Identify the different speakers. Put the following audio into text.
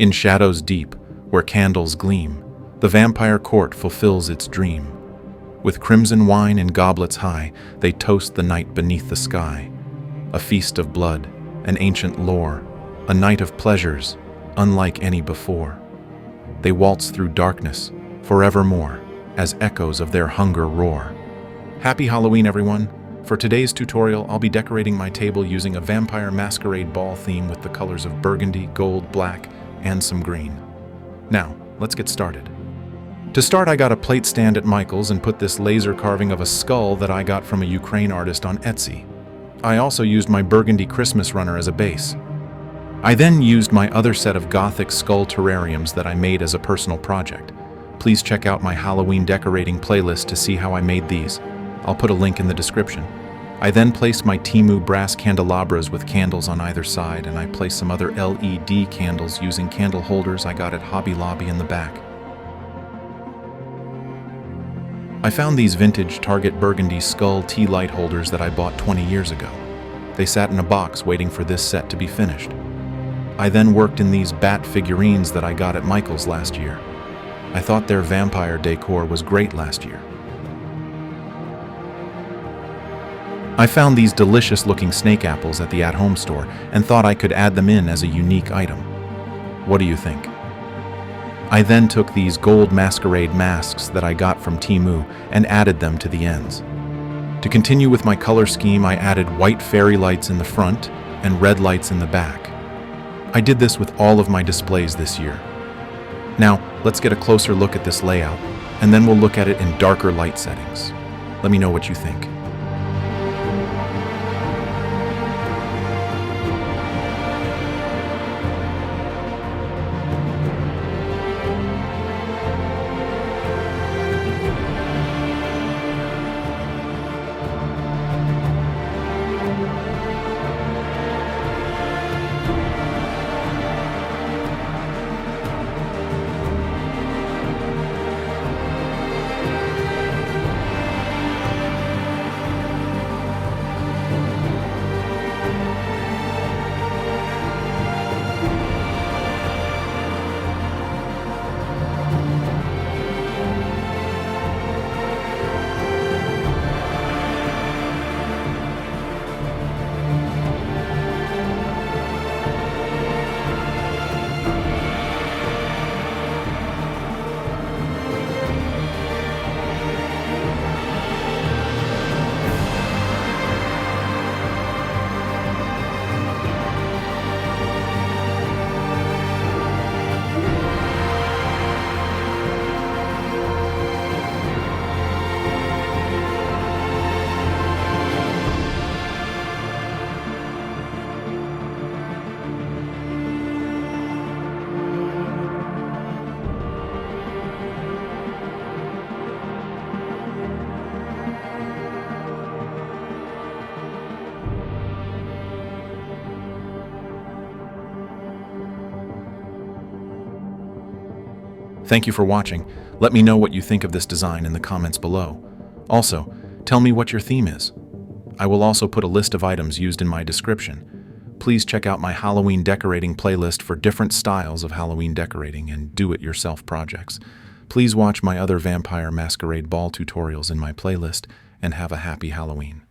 Speaker 1: In shadows deep, where candles gleam, the vampire court fulfills its dream. With crimson wine in goblets high, they toast the night beneath the sky. A feast of blood, an ancient lore, a night of pleasures, unlike any before. They waltz through darkness, forevermore, as echoes of their hunger roar. Happy Halloween, everyone! For today's tutorial, I'll be decorating my table using a vampire masquerade ball theme with the colors of burgundy, gold, black, and some green. Now, let's get started. To start, I got a plate stand at Michael's and put this laser carving of a skull that I got from a Ukraine artist on Etsy. I also used my burgundy Christmas runner as a base. I then used my other set of Gothic skull terrariums that I made as a personal project. Please check out my Halloween decorating playlist to see how I made these. I'll put a link in the description. I then placed my Temu brass candelabras with candles on either side, and I placed some other LED candles using candle holders I got at Hobby Lobby in the back. I found these vintage Target burgundy skull tea light holders that I bought 20 years ago. They sat in a box waiting for this set to be finished. I then worked in these bat figurines that I got at Michael's last year. I thought their vampire decor was great last year. I found these delicious looking snake apples at the at-home store and thought I could add them in as a unique item. What do you think? I then took these gold masquerade masks that I got from Temu and added them to the ends. To continue with my color scheme, I added white fairy lights in the front and red lights in the back. I did this with all of my displays this year. Now, let's get a closer look at this layout, and then we'll look at it in darker light settings. Let me know what you think. Thank you for watching. Let me know what you think of this design in the comments below. Also, tell me what your theme is. I will also put a list of items used in my description. Please check out my Halloween decorating playlist for different styles of Halloween decorating and do-it-yourself projects. Please watch my other vampire masquerade ball tutorials in my playlist and have a happy Halloween.